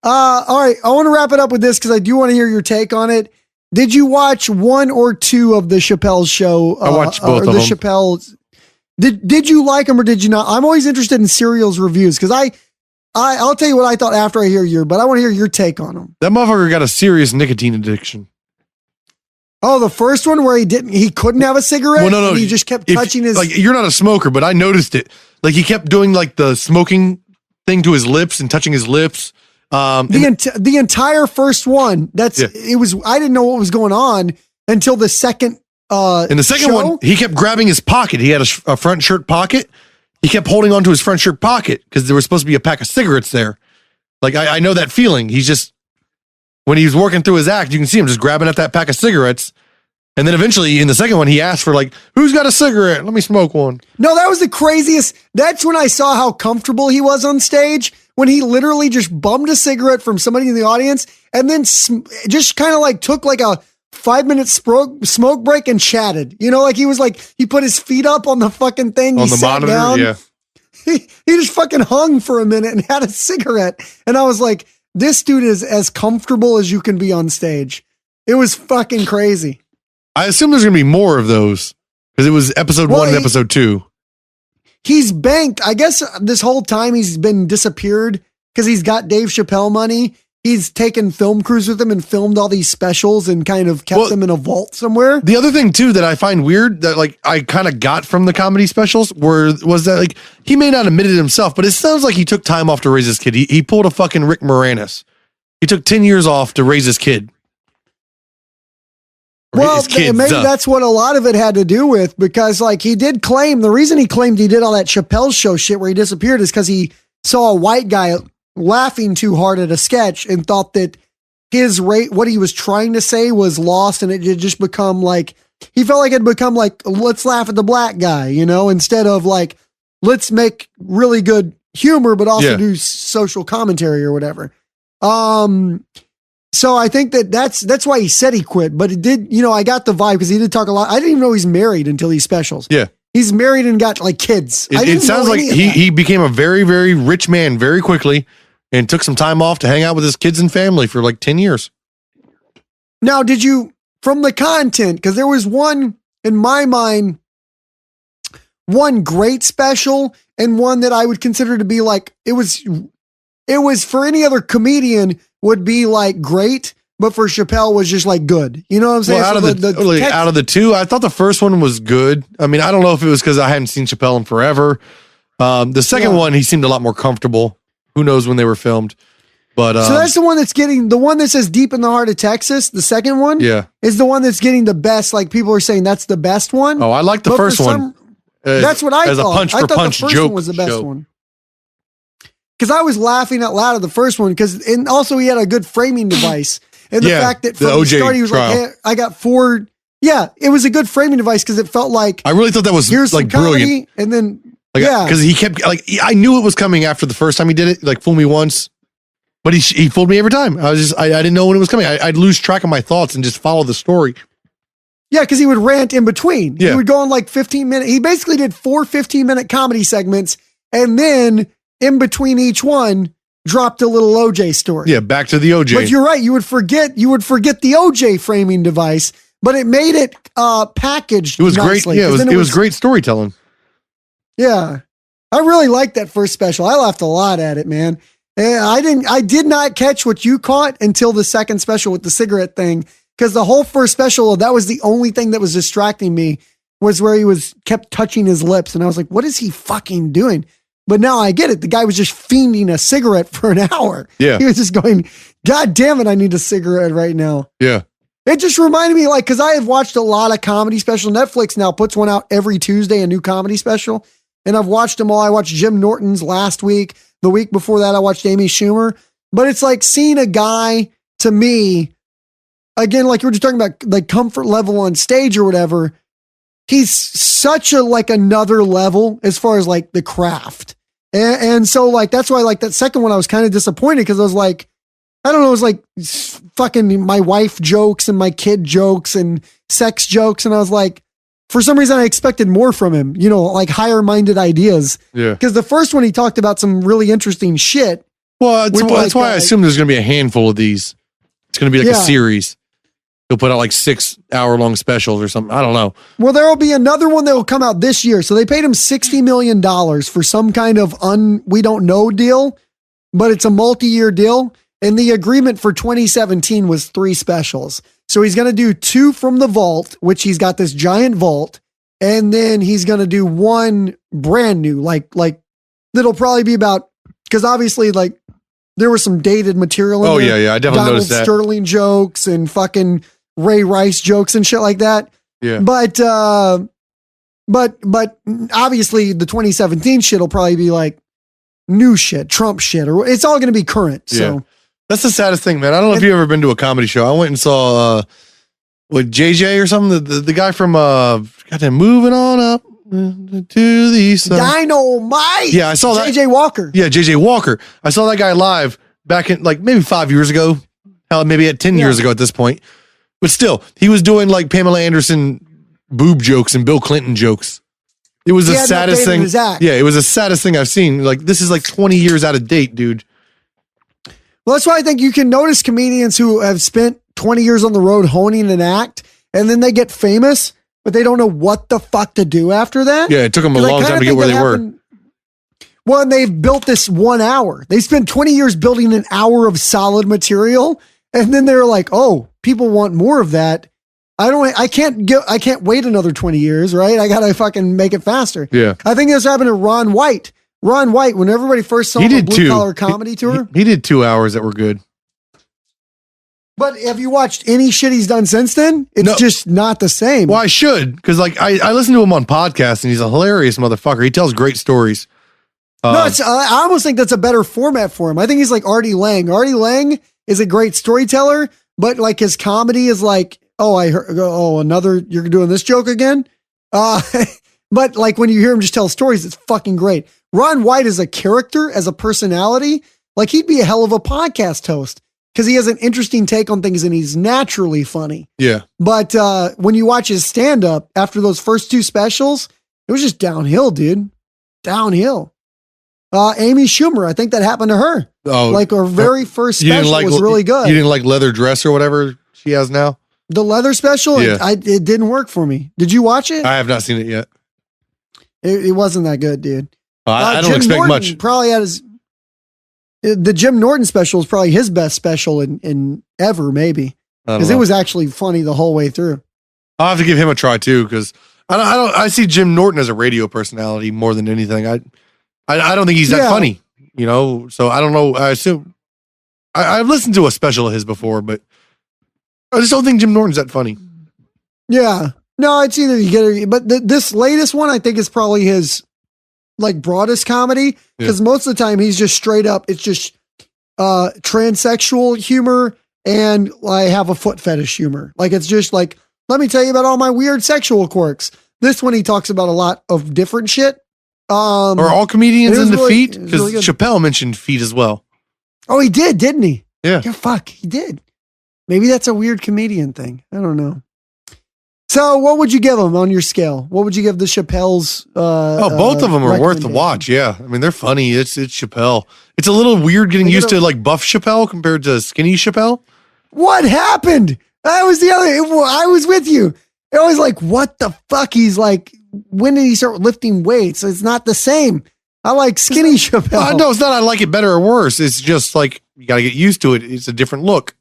All right. I want to wrap it up with this because I do want to hear your take on it. Did you watch one or two of the Chappelle show? I watched both of them. Chappelle's. Did you like them or did you not? I'm always interested in Serial's reviews because I'll tell you what I thought after I hear but I want to hear your take on them. That motherfucker got a serious nicotine addiction. Oh, the first one where he couldn't have a cigarette? Well, no. He just kept touching his... Like, you're not a smoker, but I noticed it. Like, he kept doing, like, the smoking thing to his lips and touching his lips. The entire first one, I didn't know what was going on until the second in the second one, he kept grabbing his pocket. He had a front shirt pocket. He kept holding on to his front shirt pocket because there was supposed to be a pack of cigarettes there. Like, I know that feeling. He's just... When he was working through his act, you can see him just grabbing at that pack of cigarettes. And then eventually in the second one, he asked for like, who's got a cigarette? Let me smoke one. No, that was the craziest. That's when I saw how comfortable he was on stage, when he literally just bummed a cigarette from somebody in the audience and then just kind of like took like a 5-minute smoke break and chatted. You know, like he put his feet up on the fucking thing. On the monitor, down. Yeah. He just fucking hung for a minute and had a cigarette. And I was like, this dude is as comfortable as you can be on stage. It was fucking crazy. I assume there's going to be more of those because it was episode 1 and episode 2. He's banked. I guess this whole time he's been disappeared because he's got Dave Chappelle money. He's taken film crews with him and filmed all these specials and kind of kept them in a vault somewhere. The other thing too that I find weird that like I kind of got from the comedy specials was that like he may not admit it himself, but it sounds like he took time off to raise his kid. He pulled a fucking Rick Moranis. He took 10 years off to raise his kid. Well, maybe that's what a lot of it had to do with, because like he did claim, the reason he claimed he did all that Chappelle show shit where he disappeared is because he saw a white guy laughing too hard at a sketch and thought that what he was trying to say was lost, and it had just become like, he felt like it had become like, let's laugh at the black guy, you know, instead of like, let's make really good humor, but also do social commentary or whatever. So I think that's why he said he quit, but it did, you know, I got the vibe because he did talk a lot. I didn't even know he's married until these specials. Yeah. He's married and got like kids. It sounds like he became a very, very rich man very quickly and took some time off to hang out with his kids and family for like 10 years. Now, did you, from the content, because there was one, in my mind, one great special and one that I would consider to be like, it was for any other comedian would be like great, but for Chappelle was just like good. You know what I'm saying? Well, out of the two, I thought the first one was good. I mean, I don't know if it was because I hadn't seen Chappelle in forever. The second one, he seemed a lot more comfortable. Who knows when they were filmed? But so that's the one that's getting, the one that says Deep in the Heart of Texas. The second one, is the one that's getting the best. Like people are saying that's the best one. Oh, I like the first one. That's what I thought. As a punch for punch joke. The first one was the best one. Because I was laughing out loud at the first one and also he had a good framing device. And the fact that from the start he was like, hey, I got 4. Yeah, it was a good framing device because it felt like, I really thought that was like brilliant. And then, because he kept like, I knew it was coming after the first time he did it, like fool me once, but he fooled me every time. I didn't know when it was coming. I'd lose track of my thoughts and just follow the story. Yeah, because he would rant in between. Yeah. He would go on like 15-minute. He basically did 4 15-minute comedy segments, and then in between each one, dropped a little OJ story. Yeah, back to the OJ. But you're right. You would forget the OJ framing device, but it made it packaged. It was nicely, great. Yeah, it was great storytelling. Yeah, I really liked that first special. I laughed a lot at it, man. And I did not catch what you caught until the second special with the cigarette thing, because the whole first special, that was the only thing that was distracting me, was where he kept touching his lips, and I was like, what is he fucking doing? But now I get it. The guy was just fiending a cigarette for an hour. Yeah. He was just going, God damn it, I need a cigarette right now. Yeah. It just reminded me, like, because I have watched a lot of comedy specials. Netflix now puts one out every Tuesday, a new comedy special. And I've watched them all. I watched Jim Norton's last week. The week before that, I watched Amy Schumer. But it's like seeing a guy, to me, again, like you were just talking about, like comfort level on stage or whatever. He's such a, like another level as far as like the craft. And so like, that's why like that second one, I was kind of disappointed because I was like, I don't know, it was like fucking my wife jokes and my kid jokes and sex jokes. And I was like, for some reason I expected more from him, you know, like higher minded ideas. Yeah. Because the first one, he talked about some really interesting shit. Well, that's why I assume there's going to be a handful of these. It's going to be like a series. He'll put out like 6-hour-long specials or something. I don't know. Well, there will be another one that will come out this year. So they paid him $60 million for some kind of we don't know deal, but it's a multi-year deal. And the agreement for 2017 was 3 specials. So he's going to do 2 from the vault, which he's got this giant vault. And then he's going to do 1 brand new, like that'll probably be about, because obviously like there was some dated material in there. Yeah. I definitely Donald noticed that. Sterling jokes and fucking Ray Rice jokes and shit like that. Yeah. But obviously the 2017 shit will probably be like new shit, Trump shit, or it's all going to be current. So that's the saddest thing, man. I don't know if you've ever been to a comedy show. I went and saw JJ or something, the guy from goddamn Moving On Up to the Sun. Dynamite. Yeah, I saw that. JJ Walker. Yeah, JJ Walker. I saw that guy live back in like maybe 5 years ago. Hell, maybe at 10 years ago at this point. But still, he was doing like Pamela Anderson boob jokes and Bill Clinton jokes. It was the saddest thing. Yeah, it was the saddest thing I've seen. Like, this is like 20 years out of date, dude. Well, that's why I think you can notice comedians who have spent 20 years on the road honing an act, and then they get famous, but they don't know what the fuck to do after that. Yeah, it took them a long time to get where they were. Well, and they've built this 1 hour. They spent 20 years building an hour of solid material, and then they're like, oh, people want more of that. I can't wait another 20 years, right? I gotta fucking make it faster. Yeah. I think this happened to Ron White. Ron White, when everybody first saw him on Blue Collar Comedy Tour. He did 2 hours that were good. But have you watched any shit he's done since then? It's just not the same. Well, I should, because like I listen to him on podcasts, and he's a hilarious motherfucker. He tells great stories. I almost think that's a better format for him. I think he's like Artie Lang. Artie Lang is a great storyteller, but like his comedy is like, you're doing this joke again? But like when you hear him just tell stories, it's fucking great. Ron White is a character, as a personality. Like he'd be a hell of a podcast host because he has an interesting take on things and he's naturally funny. Yeah. But when you watch his stand up after those first 2 specials, it was just downhill, dude. Downhill. Amy Schumer, I think that happened to her. Oh, like her very first special was really good. You didn't like Leather Dress or whatever she has now? The leather special? Yeah. It didn't work for me. Did you watch it? I have not seen it yet. It wasn't that good, dude. I don't expect Norton much. Probably had the Jim Norton special is probably his best special in ever, maybe. Because it was actually funny the whole way through. I'll have to give him a try too, because I see Jim Norton as a radio personality more than anything. I don't think he's that funny, so I don't know. I assume I've listened to a special of his before, but I just don't think Jim Norton's that funny. Yeah. No, it's either you get it, but this latest one I think is probably his like broadest comedy, because most of the time he's just straight up, it's just transsexual humor and I have a foot fetish humor. Like it's just like, let me tell you about all my weird sexual quirks. This one he talks about a lot of different shit. Are all comedians into feet? Because really Chappelle mentioned feet as well. Oh, he did, didn't he? Yeah. Yeah, fuck, he did. Maybe that's a weird comedian thing. I don't know. So what would you give them on your scale? What would you give the Chappelle's? Both of them are worth the watch. Yeah. I mean, they're funny. It's Chappelle. It's a little weird getting used to like buff Chappelle compared to skinny Chappelle. What happened? I was with you. I was like, what the fuck? He's like, when did he start lifting weights? It's not the same. I like skinny Chappelle. No, it's not. I like it better or worse. It's just like, you got to get used to it. It's a different look.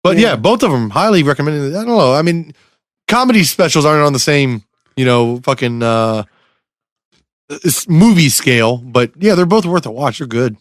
But yeah, both of them highly recommended. I don't know. I mean, comedy specials aren't on the same, fucking movie scale. But yeah, they're both worth a watch. They're good.